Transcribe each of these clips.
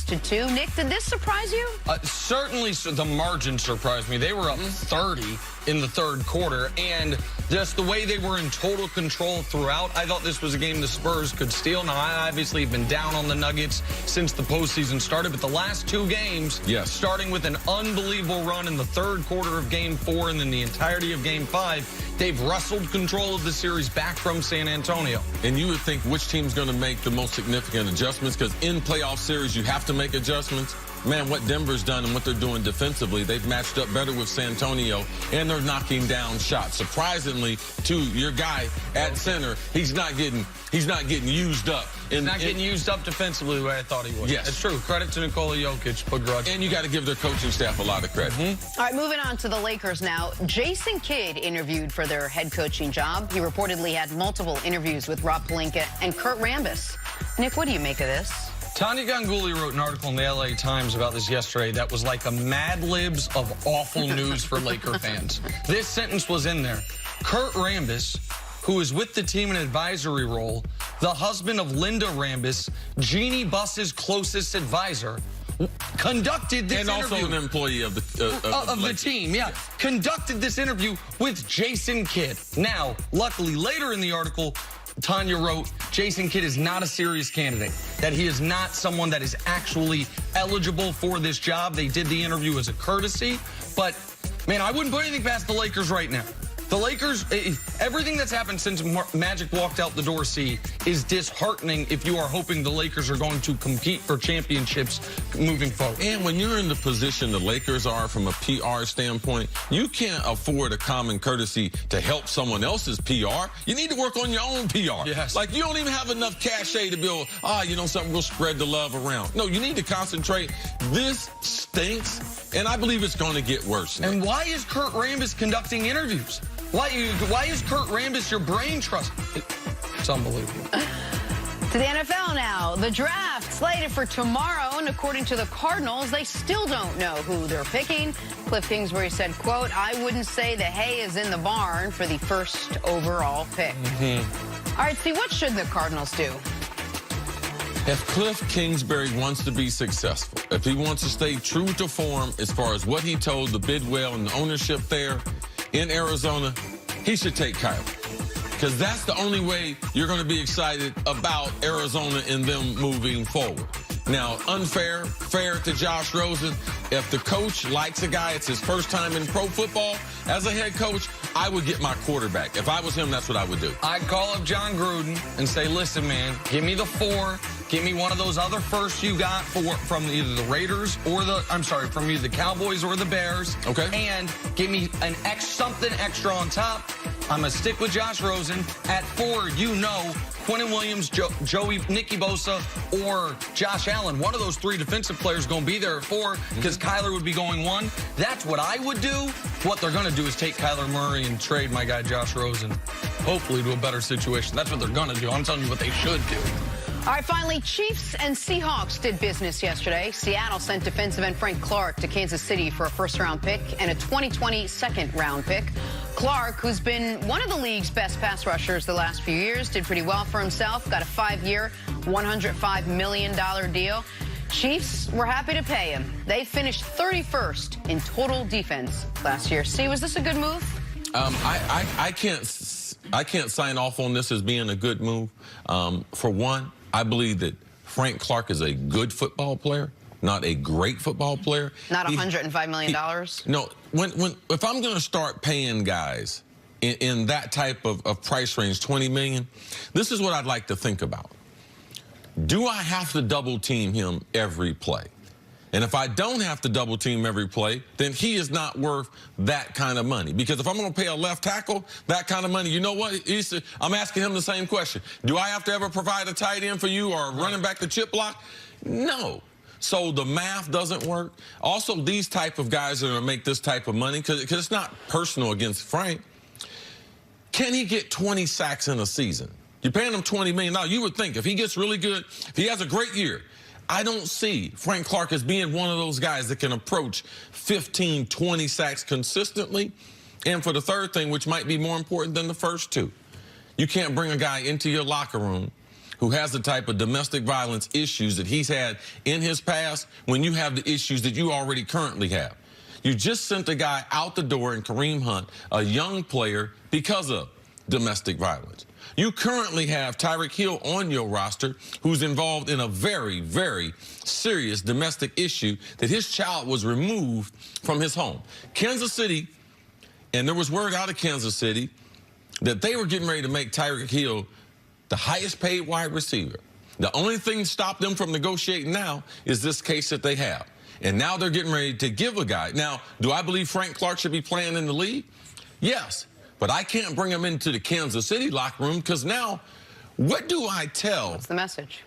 to 2. Nick, did this surprise you? Certainly the margin surprised me. They were up 30 in the third quarter, and just the way they were in total control throughout, I thought this was a game the Spurs could steal. Now, I obviously have been down on the Nuggets since the postseason started, but the last 2 games, starting with an unbelievable run in the third quarter of Game 4 and then the entirety of Game 5, they've wrestled control of the series back from San Antonio. And you would think which team's going to make the most significant adjustments, because in playoff series, you have to make adjustments. Man, what Denver's done and what they're doing defensively, they've matched up better with San Antonio, and they're knocking down shots. Surprisingly, to your guy at center, he's not getting used up. Getting used up defensively the way I thought he would. Yes. It's true. Credit to Nikola Jokic, begrudging. And you got to give their coaching staff a lot of credit. All right, moving on to the Lakers now. Jason Kidd interviewed for their head coaching job. He reportedly had multiple interviews with Rob Pelinka and Kurt Rambis. Nick, what do you make of this? Tanya Ganguly wrote an article in the LA Times about this yesterday that was like a Mad Libs of awful news for Laker fans. This sentence was in there. Kurt Rambis, who is with the team in an advisory role, the husband of Linda Rambis, Jeannie Buss's closest advisor, conducted this interview. And also an employee of the team, conducted this interview with Jason Kidd. Now, luckily, later in the article, Tanya wrote, Jason Kidd is not a serious candidate, that he is not someone that is actually eligible for this job. They did the interview as a courtesy, but, man, I wouldn't put anything past the Lakers right now. The Lakers, everything that's happened since Magic walked out the door, is disheartening if you are hoping the Lakers are going to compete for championships moving forward. And when you're in the position the Lakers are from a PR standpoint, you can't afford a common courtesy to help someone else's PR. You need to work on your own PR. Yes. Like, you don't even have enough cachet to build, you know something, we'll spread the love around. No, you need to concentrate. This stinks, and I believe it's going to get worse. And why is Kurt Rambis conducting interviews? Why is Kurt Rambis your brain trust? It's unbelievable. To the NFL now. The draft slated for tomorrow, and according to the Cardinals, they still don't know who they're picking. Cliff Kingsbury said, quote, I wouldn't say the hay is in the barn for the first overall pick. All right, see, what should the Cardinals do? If Cliff Kingsbury wants to be successful, if he wants to stay true to form as far as what he told the Bidwell and the ownership there in Arizona, he should take Kyler. Because that's the only way you're going to be excited about Arizona and them moving forward. Now, unfair, fair to Josh Rosen. If the coach likes a guy, it's his first time in pro football as a head coach, I would get my quarterback. If I was him, that's what I would do. I'd call up John Gruden and say, listen, man, give me the 4. Give me one of those other firsts you got from either the Raiders or from either the Cowboys or the Bears. Okay. And give me something extra on top. I'm going to stick with Josh Rosen. At 4, you know, Quentin Williams, Nicky Bosa, or Josh Allen. One of those 3 defensive players going to be there at 4 because Kyler would be going 1. That's what I would do. What they're going to do is take Kyler Murray and trade my guy Josh Rosen, hopefully to a better situation. That's what they're going to do. I'm telling you what they should do. All right, finally, Chiefs and Seahawks did business yesterday. Seattle sent defensive end Frank Clark to Kansas City for a first-round pick and a 2020 second-round pick. Clark, who's been one of the league's best pass rushers the last few years, did pretty well for himself, got a 5-year, $105 million deal. Chiefs were happy to pay him. They finished 31st in total defense last year. See, was this a good move? I can't sign off on this as being a good move. For one, I believe that Frank Clark is a good football player, not a great football player. Not $105 million? No, if I'm going to start paying guys in that type of price range, $20 million, this is what I'd like to think about. Do I have to double team him every play? And if I don't have to double team every play, then he is not worth that kind of money. Because if I'm going to pay a left tackle that kind of money, you know what? I'm asking him the same question. Do I have to ever provide a tight end for you or running back the chip block? No. So the math doesn't work. Also, these type of guys are going to make this type of money, because it's not personal against Frank. Can he get 20 sacks in a season? You're paying him $20 million. You would think if he gets really good, if he has a great year, I don't see Frank Clark as being one of those guys that can approach 15, 20 sacks consistently. And for the third thing, which might be more important than the first 2, you can't bring a guy into your locker room who has the type of domestic violence issues that he's had in his past when you have the issues that you already currently have. You just sent a guy out the door in Kareem Hunt, a young player, because of domestic violence. You currently have Tyreek Hill on your roster, who's involved in a very, very serious domestic issue that his child was removed from his home. Kansas City, and there was word out of Kansas City that they were getting ready to make Tyreek Hill the highest paid wide receiver. The only thing that stopped them from negotiating now is this case that they have. And now they're getting ready to give a guy. Now, do I believe Frank Clark should be playing in the league? Yes. But I can't bring him into the Kansas City locker room because now, what do I tell? What's the message?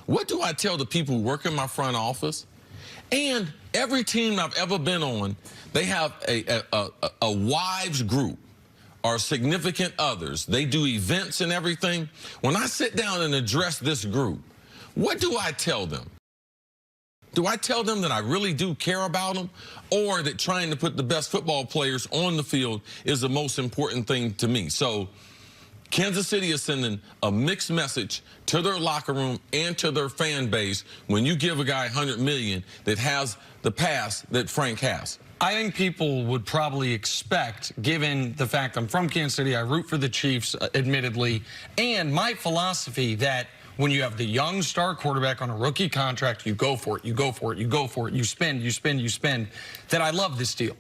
What do I tell the people who work in my front office? And every team I've ever been on, they have a wives group or significant others. They do events and everything. When I sit down and address this group, what do I tell them? Do I tell them that I really do care about them, or that trying to put the best football players on the field is the most important thing to me? So Kansas City is sending a mixed message to their locker room and to their fan base when you give a guy $100 million that has the past that Frank has. I think people would probably expect, given the fact I'm from Kansas City, I root for the Chiefs, admittedly, and my philosophy that when you have the young star quarterback on a rookie contract, you go for it, you go for it, you go for it, you spend, you spend, you spend, that I love this deal.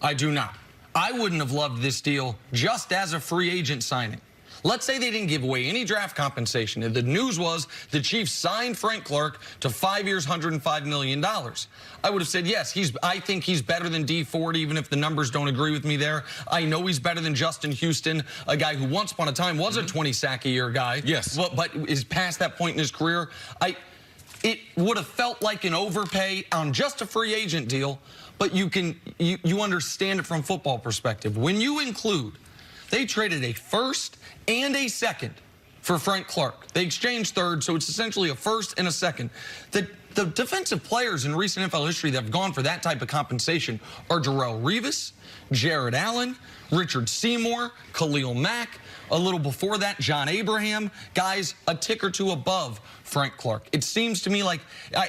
I do not. I wouldn't have loved this deal just as a free agent signing. Let's say they didn't give away any draft compensation. The news was the Chiefs signed Frank Clark to 5 years, $105 million. I would have said, yes, I think he's better than Dee Ford, even if the numbers don't agree with me there. I know he's better than Justin Houston, a guy who once upon a time was a 20-sack-a-year guy. Yes. But is past that point in his career. It would have felt like an overpay on just a free agent deal, but you understand it from football perspective. When you include, they traded a first and a second for Frank Clark. They exchanged third, so it's essentially a first and a second. The defensive players in recent NFL history that have gone for that type of compensation are Darrelle Revis, Jared Allen, Richard Seymour, Khalil Mack. A little before that, John Abraham, guys a tick or two above Frank Clark. It seems to me like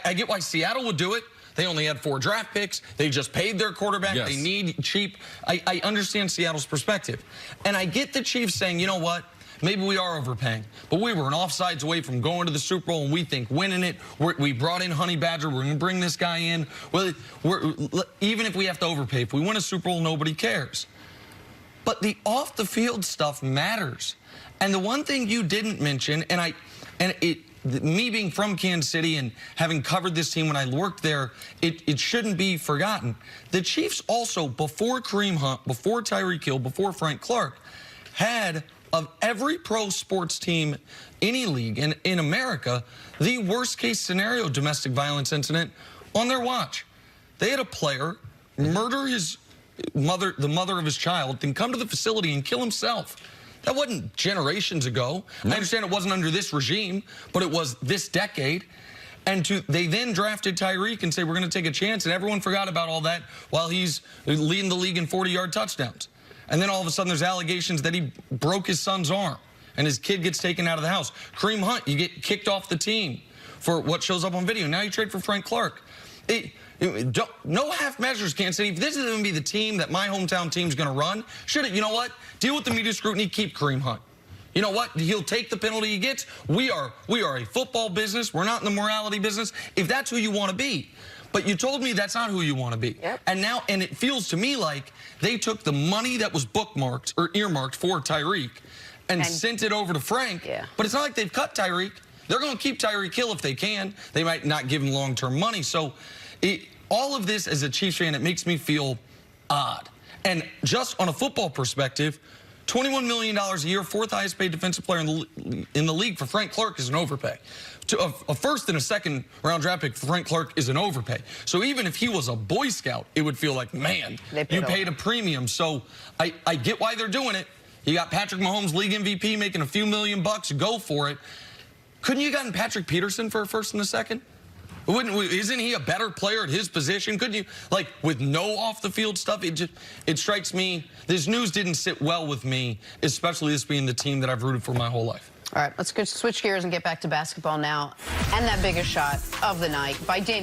I get why Seattle would do it. They only had 4 draft picks. They just paid their quarterback. Yes. They need cheap. I understand Seattle's perspective. And I get the Chiefs saying, you know what? Maybe we are overpaying. But we were an offsides away from going to the Super Bowl, and we think winning it. We brought in Honey Badger. We're going to bring this guy in. Well, even if we have to overpay, if we win a Super Bowl, nobody cares. But the off-the-field stuff matters. And the one thing you didn't mention, me being from Kansas City and having covered this team when I worked there, it shouldn't be forgotten. The Chiefs also, before Kareem Hunt, before Tyreek Hill, before Frank Clark, had, of every pro sports team, any league in America, the worst-case scenario domestic violence incident on their watch. They had a player murder his mother, the mother of his child, then come to the facility and kill himself. That wasn't generations ago. I understand it wasn't under this regime, but it was this decade. And they then drafted Tyreek and say, we're going to take a chance, and everyone forgot about all that while he's leading the league in 40-yard touchdowns. And then all of a sudden there's allegations that he broke his son's arm, and his kid gets taken out of the house. Kareem Hunt, you get kicked off the team for what shows up on video. Now you trade for Frank Clark. No half measures, Kansas City. If this is going to be the team that my hometown team's going to run, you know what? Deal with the media scrutiny, keep Kareem Hunt. You know what? He'll take the penalty he gets. We are a football business. We're not in the morality business. If that's who you want to be. But you told me that's not who you want to be. Yep. And it feels to me like they took the money that was bookmarked or earmarked for Tyreek and sent it over to Frank. Yeah. But it's not like they've cut Tyreek. They're going to keep Tyreek Hill if they can. They might not give him long-term money. So all of this, as a Chiefs fan, it makes me feel odd. And just on a football perspective, $21 million a year, 4th highest paid defensive player in the league for Frank Clark is an overpay. A first and a second round draft pick for Frank Clark is an overpay. So even if he was a Boy Scout, it would feel like, man, you paid a premium. So I get why they're doing it. You got Patrick Mahomes, league MVP, making a few $million bucks. Go for it. Couldn't you have gotten Patrick Peterson for a first and a second? Isn't he a better player at his position? Couldn't you, with no off-the-field stuff? It strikes me, this news didn't sit well with me, especially this being the team that I've rooted for my whole life. All right, let's switch gears and get back to basketball now. And that biggest shot of the night by Damian.